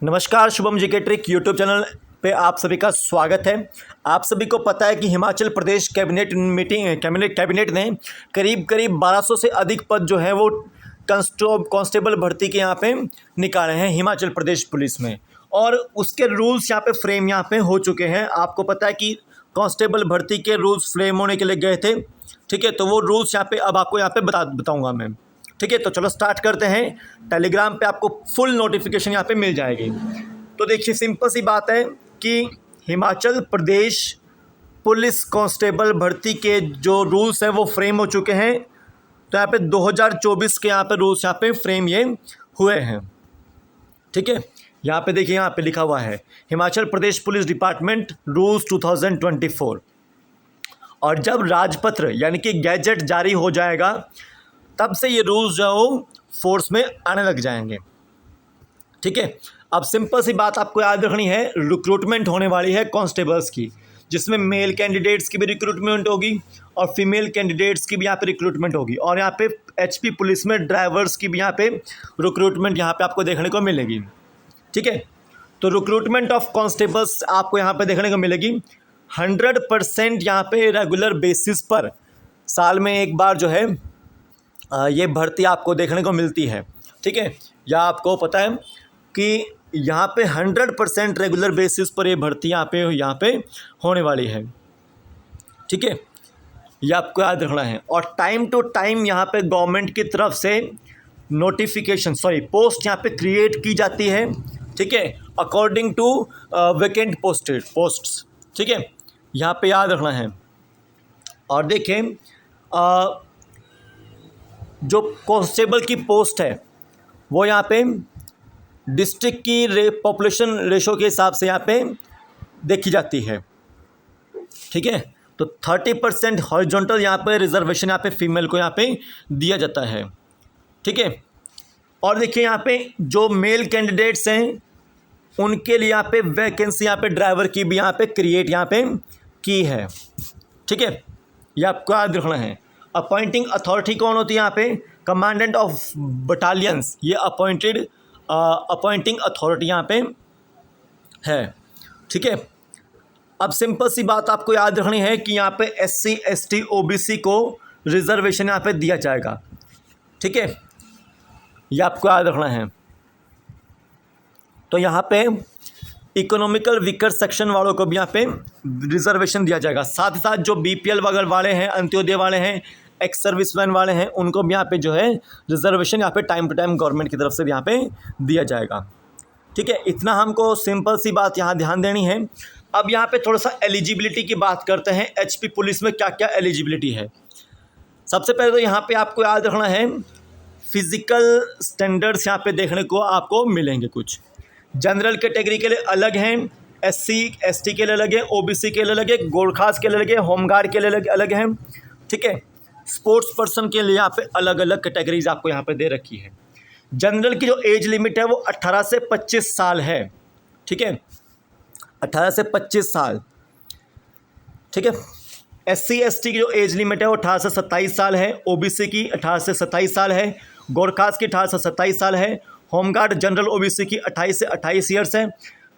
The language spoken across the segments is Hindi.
नमस्कार, Shubham GK trick YouTube channel पे आप सभी का स्वागत है। आप सभी को पता है कि हिमाचल प्रदेश कैबिनेट ने करीब 1200 से अधिक पद जो है वो कांस्टेबल भर्ती के यहाँ पे निकाले हैं हिमाचल प्रदेश पुलिस में, और उसके रूल्स यहाँ पे फ्रेम यहाँ पे हो चुके हैं। आपको पता है कि कांस्टेबल भर्ती के रूल्स फ्रेम होने के लिए गए थे, ठीक है। तो वो रूल्स यहाँ पे अब आपको यहाँ पे बताऊँगा मैं, ठीक है। तो चलो स्टार्ट करते हैं। टेलीग्राम पे आपको फुल नोटिफिकेशन यहाँ पे मिल जाएगी। तो देखिए, सिंपल सी बात है कि हिमाचल प्रदेश पुलिस कांस्टेबल भर्ती के जो रूल्स हैं वो फ्रेम हो चुके हैं। तो यहाँ पे 2024 के यहाँ पे रूल्स यहाँ पे फ्रेम ये हुए हैं, ठीक है। यहाँ पे देखिए, यहाँ पे लिखा हुआ है Himachal Pradesh police department rules 2024। और जब राजपत्र यानी कि गैजेट जारी हो जाएगा तब से ये रूल्स जो है फोर्स में आने लग जाएंगे, ठीक है। अब सिंपल सी बात आपको याद रखनी है, रिक्रूटमेंट होने वाली है कांस्टेबल्स की, जिसमें मेल कैंडिडेट्स की भी रिक्रूटमेंट होगी और फीमेल कैंडिडेट्स की भी यहाँ पे रिक्रूटमेंट होगी। और यहाँ पे एचपी पुलिस में ड्राइवर्स की भी यहाँ पे रिक्रूटमेंट यहाँ पे आपको देखने को मिलेगी, ठीक है। तो रिक्रूटमेंट ऑफ कांस्टेबल्स आपको यहाँ पे देखने को मिलेगी 100% यहाँ पे रेगुलर बेसिस पर साल में एक बार जो है ये भर्ती आपको देखने को मिलती है, ठीक है। या आपको पता है कि यहाँ पे 100% रेगुलर बेसिस पर ये भर्ती यहाँ पे होने वाली है, ठीक है। ये आपको याद रखना है। और टाइम टू टाइम यहाँ पे गवर्नमेंट की तरफ से पोस्ट यहाँ पे क्रिएट की जाती है, ठीक है, अकॉर्डिंग टू वैकेंट पोस्ट्स, ठीक है। यहाँ पे याद रखना है। और देखें, जो कांस्टेबल की पोस्ट है वो यहाँ पे डिस्ट्रिक्ट की पॉपुलेशन रेशो के हिसाब से यहाँ पे देखी जाती है, ठीक है। तो 30% हॉरिजॉन्टल यहाँ पे रिजर्वेशन यहाँ पे फीमेल को यहाँ पे दिया जाता है, ठीक है। और देखिए, यहाँ पे जो मेल कैंडिडेट्स हैं उनके लिए यहाँ पे वैकेंसी यहाँ पे ड्राइवर की भी यहाँ पे क्रिएट यहाँ पे की है, ठीक है। ये आपको याद रखना है। अपॉइंटिंग अथॉरिटी कौन होती है यहाँ पे? कमांडेंट ऑफ बटालियंस, ये अपॉइंटिंग अथॉरिटी यहाँ पे है, ठीक है। अब सिंपल सी बात आपको याद रखनी है कि यहाँ पे SC ST OBC को रिजर्वेशन यहाँ पे दिया जाएगा, ठीक है। ये आपको याद रखना है। तो यहाँ पे इकोनॉमिकल वीकर सेक्शन वालों को भी यहाँ पे रिजर्वेशन दिया जाएगा। साथ ही साथ जो BPL वगैरह वाले हैं, अंत्योदय वाले हैं, एक्स सर्विसमैन वाले हैं, उनको भी यहाँ पे जो है रिजर्वेशन यहाँ पे टाइम टू टाइम गवर्नमेंट की तरफ से भी यहाँ पे दिया जाएगा, ठीक है। इतना हमको सिंपल सी बात यहाँ ध्यान देनी है। अब यहाँ पे थोड़ा सा एलिजिबिलिटी की बात करते हैं। HP पुलिस में क्या क्या एलिजिबिलिटी है। सबसे पहले तो यहाँ पे आपको याद रखना है, फिजिकल स्टैंडर्ड्स यहाँ पे देखने को आपको मिलेंगे। कुछ जनरल कैटेगरी के लिए अलग हैं, SC ST के लिए अलग है, OBC के लिए अलग है, गोरखास के लिए अलग है, होमगार्ड के लिए अलग हैं, ठीक है। स्पोर्ट्स पर्सन के लिए यहाँ पे अलग अलग कैटेगरीज आपको यहाँ पे दे रखी है। जनरल की जो एज लिमिट है वो 18 से 25 साल है, ठीक है, 18 से 25 साल, ठीक है। SC ST की जो एज लिमिट है वो 18 से 27 साल है, OBC की 18 से 27 साल है, गोरखास की 18 से 27 साल है, होमगार्ड जनरल OBC की 28 से 28 ईयर्स है,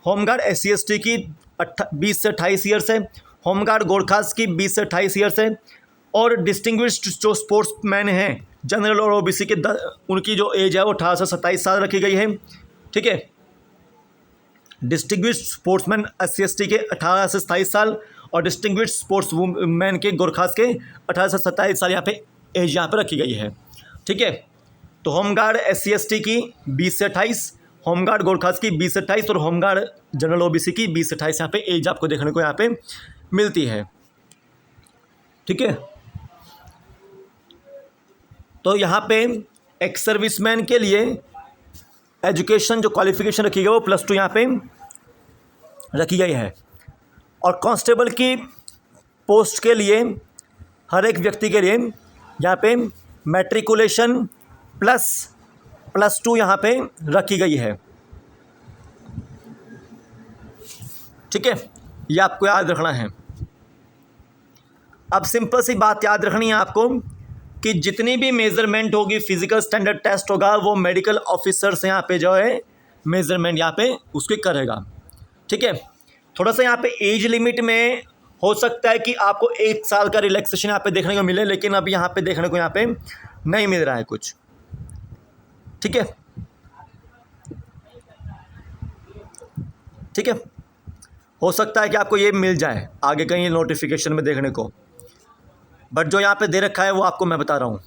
होमगार्ड SC ST की 20 से 28 ईयर्स है, होमगार्ड गोरखास की 20 से 28 ईयर्स है। और डिस्टिंग्विश्ड जो स्पोर्ट्समैन हैं जनरल और OBC के उनकी जो एज है वो 18 से 27 साल रखी गई है, ठीक है। डिस्टिंग्विश्ड स्पोर्ट्समैन SC ST के 18 से 27 साल और डिस्टिंग्विश्ड स्पोर्ट्स मैन के गोरखास के 18 से 27 साल यहाँ पे एज यहाँ पे रखी गई है, ठीक है। तो होमगार्ड SC ST की 20 से 28, होमगार्ड गोरखास की 20 से 28 और होमगार्ड जनरल OBC की 20 से 28 यहाँ पे एज आपको देखने को यहाँ पे मिलती है, ठीक है। तो यहाँ पे एक्स सर्विसमैन के लिए एजुकेशन जो क्वालिफिकेशन रखी गई वो +2 यहाँ पे रखी गई है। और कांस्टेबल की पोस्ट के लिए हर एक व्यक्ति के लिए यहाँ पे मैट्रिकुलेशन +2 यहाँ पे रखी गई है, ठीक है। ये आपको याद रखना है। अब सिंपल सी बात याद रखनी है आपको कि जितनी भी मेज़रमेंट होगी, फिजिकल स्टैंडर्ड टेस्ट होगा, वो मेडिकल ऑफिसर से यहाँ पे जो है मेजरमेंट यहाँ पे उसके करेगा। ठीक है, थोड़ा सा यहाँ पे एज लिमिट में हो सकता है कि आपको 1 साल का रिलैक्सेशन यहाँ पे देखने को मिले, लेकिन अब यहाँ पे देखने को यहाँ पे नहीं मिल रहा है कुछ। ठीक है, ठीक है, हो सकता है कि आपको ये मिल जाए आगे कहीं नोटिफिकेशन में देखने को, बट जो यहाँ पे दे रखा है वो आपको मैं बता रहा हूँ।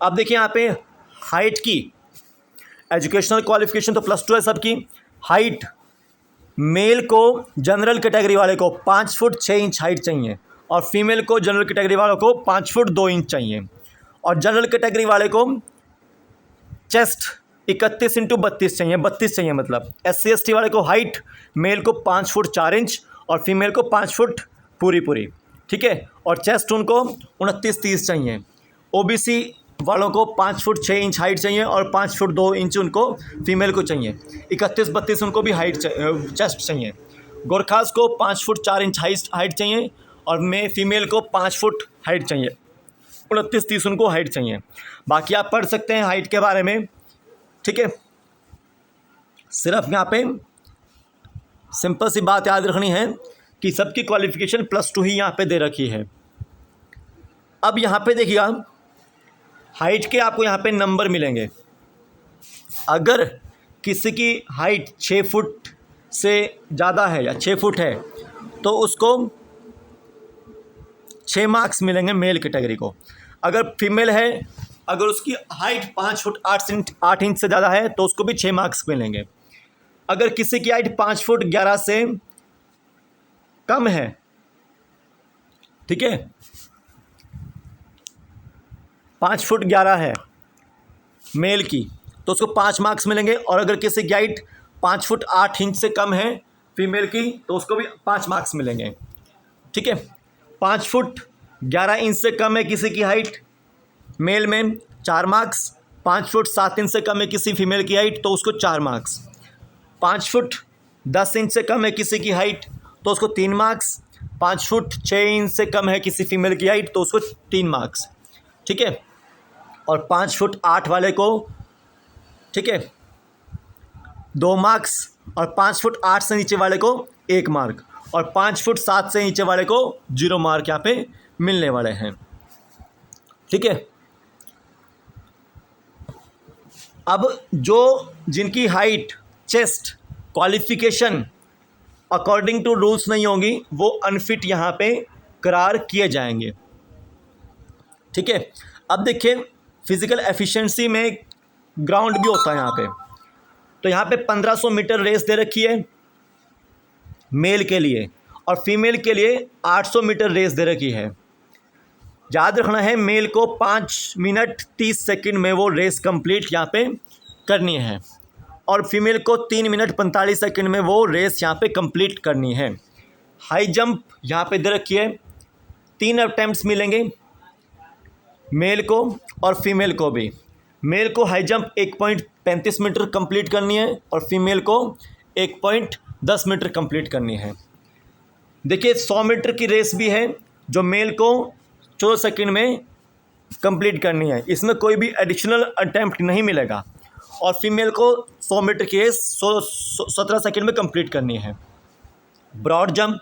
अब देखिए यहाँ पे हाइट की एजुकेशनल क्वालिफिकेशन तो +2 है सबकी। हाइट मेल को जनरल कैटेगरी वाले को 5 फुट 6 इंच हाइट चाहिए, और फीमेल को जनरल कैटेगरी वालों को 5 फुट 2 इंच चाहिए। और जनरल कैटेगरी वाले को चेस्ट 31 इंटू 32 चाहिए, 32 चाहिए मतलब। SC ST वाले को हाइट मेल को 5 फुट 4 इंच और फीमेल को 5 फुट पूरी। ठीक है, और चेस्ट उनको 29-30 चाहिए। OBC वालों को 5 फुट 6 इंच हाइट चाहिए और 5 फुट 2 इंच उनको फीमेल को चाहिए। 31-32 उनको भी हाइट चेस्ट चाहिए। गोरखास को 5 फुट 4 इंच हाइट चाहिए और फीमेल को 5 फुट हाइट चाहिए। 29-30 उनको हाइट चाहिए। बाकी आप पढ़ सकते हैं हाइट के बारे में। ठीक है, सिर्फ यहाँ पे सिंपल सी बात याद रखनी है कि सबकी क्वालिफिकेशन +2 ही यहाँ पे दे रखी है। अब यहाँ पे देखिएगा हाइट के आपको यहाँ पे नंबर मिलेंगे। अगर किसी की हाइट 6 फुट से ज़्यादा है या 6 फुट है तो उसको 6 मार्क्स मिलेंगे मेल कैटेगरी को। अगर फीमेल है, अगर उसकी हाइट 5 फुट 8 इंच से ज़्यादा है तो उसको भी 6 मार्क्स मिलेंगे। अगर किसी की हाइट 5 फुट 11 से कम है, ठीक है, 5 फुट 11 है मेल की तो उसको 5 मार्क्स मिलेंगे। और अगर किसी की हाइट 5 फुट 8 इंच से कम है फीमेल की तो उसको भी 5 मार्क्स मिलेंगे। ठीक है, 5 फुट 11 इंच से कम है किसी की हाइट मेल में 4 मार्क्स। 5 फुट 7 इंच से कम है किसी फीमेल की हाइट तो उसको 4 मार्क्स। 5 फुट 10 इंच से कम है किसी की हाइट तो उसको 3 मार्क्स। 5 फुट 6 इंच से कम है किसी फीमेल की हाइट तो उसको 3 मार्क्स। ठीक है, और 5 फुट 8 वाले को, ठीक है, 2 मार्क्स। और 5 फुट 8 से नीचे वाले को 1 मार्क और 5 फुट 7 से नीचे वाले को 0 मार्क यहाँ पे मिलने वाले हैं। ठीक है, अब जो जिनकी height chest qualification according to rules नहीं होंगी वो अनफिट यहाँ पे करार किए जाएंगे। ठीक है, अब देखिए फिजिकल एफिशिएंसी में ग्राउंड भी होता है यहाँ पे। तो यहाँ पे 1500 मीटर रेस दे रखी है मेल के लिए और फीमेल के लिए 800 मीटर रेस दे रखी है। याद रखना है मेल को 5 मिनट 30 सेकंड में वो रेस कंप्लीट यहाँ पे करनी है और फीमेल को 3 मिनट 45 सेकंड में वो रेस यहाँ पे कंप्लीट करनी है। हाई जंप यहाँ पे दे रखी है, 3 अटेम्प्ट्स मिलेंगे मेल को और फीमेल को भी। मेल को हाई जंप 1.35 मीटर कंप्लीट करनी है और फीमेल को 1.10 मीटर कंप्लीट करनी है। देखिए 100 मीटर की रेस भी है जो मेल को 14 सेकंड में कंप्लीट करनी है, इसमें कोई भी एडिशनल अटेम्प्ट नहीं मिलेगा। और फीमेल को 100 मीटर की रेस 17 सेकंड में कंप्लीट करनी है। ब्रॉड जंप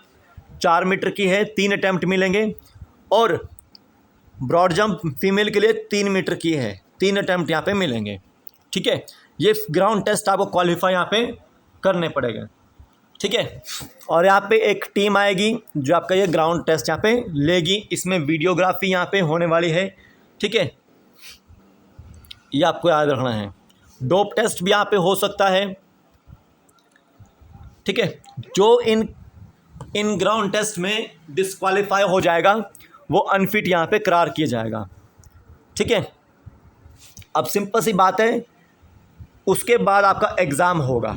4 मीटर की है, 3 अटेम्प्ट मिलेंगे और ब्रॉड जंप फीमेल के लिए 3 मीटर की है, 3 अटेम्प्ट यहाँ पे मिलेंगे। ठीक है, ये ग्राउंड टेस्ट आपको क्वालिफाई यहाँ पे करने पड़ेगा। ठीक है, और यहाँ पे एक टीम आएगी जो आपका ये ग्राउंड टेस्ट यहाँ पे लेगी। इसमें वीडियोग्राफी यहाँ पे होने वाली है। ठीक है, ये आपको याद रखना है। डोप टेस्ट भी यहाँ पे हो सकता है। ठीक है, जो इन ग्राउंड टेस्ट में डिस्क्वालीफाई हो जाएगा वो अनफिट यहाँ पे करार किया जाएगा। ठीक है, अब सिंपल सी बात है, उसके बाद आपका एग्ज़ाम होगा।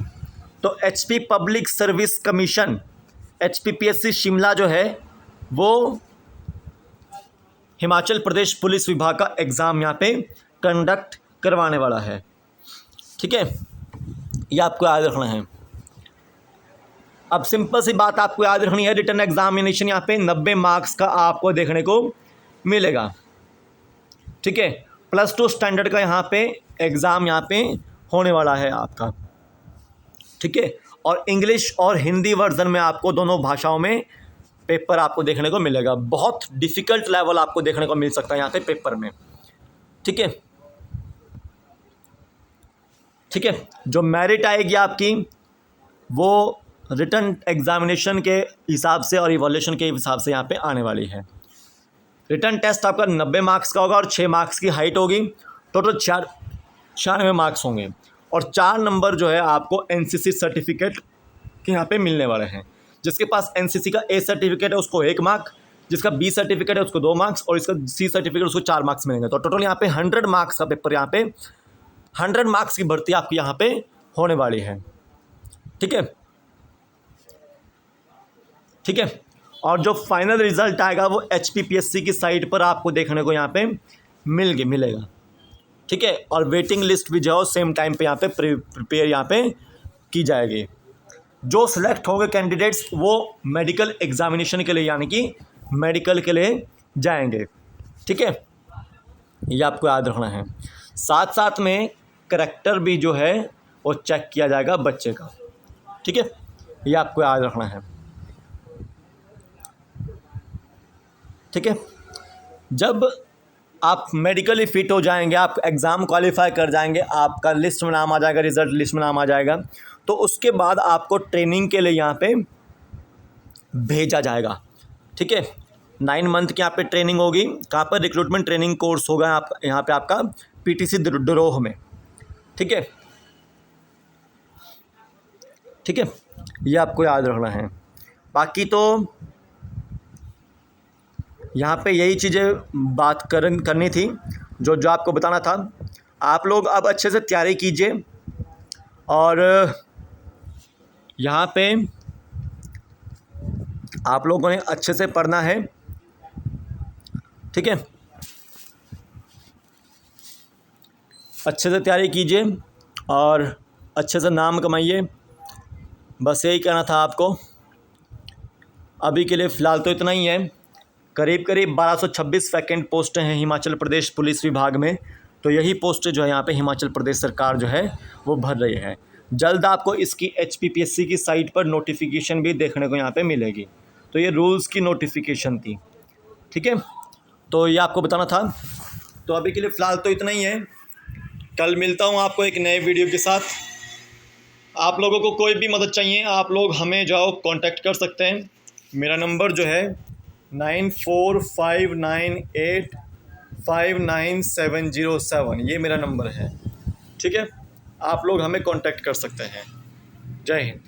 तो HP public service commission HPPSC Shimla जो है वो हिमाचल प्रदेश पुलिस विभाग का एग्ज़ाम यहाँ पे कंडक्ट करवाने वाला है। ठीक है, ये आपको याद रखना है। अब सिंपल सी बात आपको याद रखनी है, रिटन एग्जामिनेशन यहाँ पे 90 मार्क्स का आपको देखने को मिलेगा। ठीक है, +2 स्टैंडर्ड का यहाँ पे एग्ज़ाम यहाँ पे होने वाला है आपका। ठीक है। और इंग्लिश और हिंदी वर्जन में आपको दोनों भाषाओं में पेपर आपको देखने को मिलेगा। बहुत डिफ़िकल्ट लेवल आपको देखने को मिल सकता है यहाँ पे पेपर में, ठीक है। ठीक है, जो मेरिट आएगी आपकी वो रिटन एग्जामिनेशन के हिसाब से और इवोल्यूशन के हिसाब से यहाँ पे आने वाली है। रिटन टेस्ट आपका 90 मार्क्स का होगा और 6 मार्क्स की हाइट होगी। टोटल 96 मार्क्स होंगे और 4 नंबर जो है आपको एनसीसी सर्टिफिकेट के यहाँ पे मिलने वाले हैं। जिसके पास एनसीसी का ए सर्टिफिकेट है उसको 1 मार्क, जिसका बी सर्टिफिकेट है उसको 2 मार्क्स और इसका सी सर्टिफिकेट उसको 4 मार्क्स मिलेंगे। तो टोटल यहाँ पे 100 मार्क्स का पेपर, यहाँ पे 100 मार्क्स की भर्ती आपकी यहाँ पे होने वाली है, ठीक है। ठीक है, और जो फाइनल रिजल्ट आएगा वो HPPSC की साइट पर आपको देखने को यहाँ पे मिलेगा, ठीक है। और वेटिंग लिस्ट भी जो है सेम टाइम पे यहाँ पे प्रिपेयर यहाँ पे की जाएगी। जो सिलेक्ट होंगे कैंडिडेट्स वो मेडिकल एग्जामिनेशन के लिए यानी कि मेडिकल के लिए जाएंगे, ठीक है। ये आपको याद रखना है। साथ साथ में करैक्टर भी जो है वो चेक किया जाएगा बच्चे का, ठीक है। ये आपको याद रखना है, ठीक है। जब आप मेडिकली फिट हो जाएंगे, आप एग्ज़ाम क्वालिफाई कर जाएंगे, आपका लिस्ट में नाम आ जाएगा, रिज़ल्ट लिस्ट में नाम आ जाएगा, तो उसके बाद आपको ट्रेनिंग के लिए यहाँ पे भेजा जाएगा, ठीक है। 9 मंथ की यहाँ पे ट्रेनिंग होगी। कहाँ पर? रिक्रूटमेंट ट्रेनिंग कोर्स होगा आप यहाँ पे आपका PTC डरोह में, ठीक है, ठीक है। ये आपको याद रखना है। बाकी तो यहाँ पे यही चीज़ें बात करनी थी जो आपको बताना था। आप लोग अब अच्छे से तैयारी कीजिए और यहाँ पे आप लोगों ने अच्छे से पढ़ना है, ठीक है। अच्छे से तैयारी कीजिए और अच्छे से नाम कमाइए, बस यही कहना था आपको। अभी के लिए फ़िलहाल तो इतना ही है। करीब 1226 वैकेंट पोस्टें हैं हिमाचल प्रदेश पुलिस विभाग में। तो यही पोस्टें जो है यहाँ पे हिमाचल प्रदेश सरकार जो है वो भर रही है। जल्द आपको इसकी HPPSC की साइट पर नोटिफिकेशन भी देखने को यहाँ पे मिलेगी। तो ये रूल्स की नोटिफिकेशन थी, ठीक है। तो ये आपको बताना था। तो अभी के लिए फ़िलहाल तो इतना ही है। कल मिलता हूँ आपको एक नए वीडियो के साथ। आप लोगों को कोई भी मदद चाहिए आप लोग हमें जाओ कांटेक्ट कर सकते हैं। मेरा नंबर जो है 9459859707, ये मेरा नंबर है, ठीक है। आप लोग हमें कांटेक्ट कर सकते हैं। जय हिंद।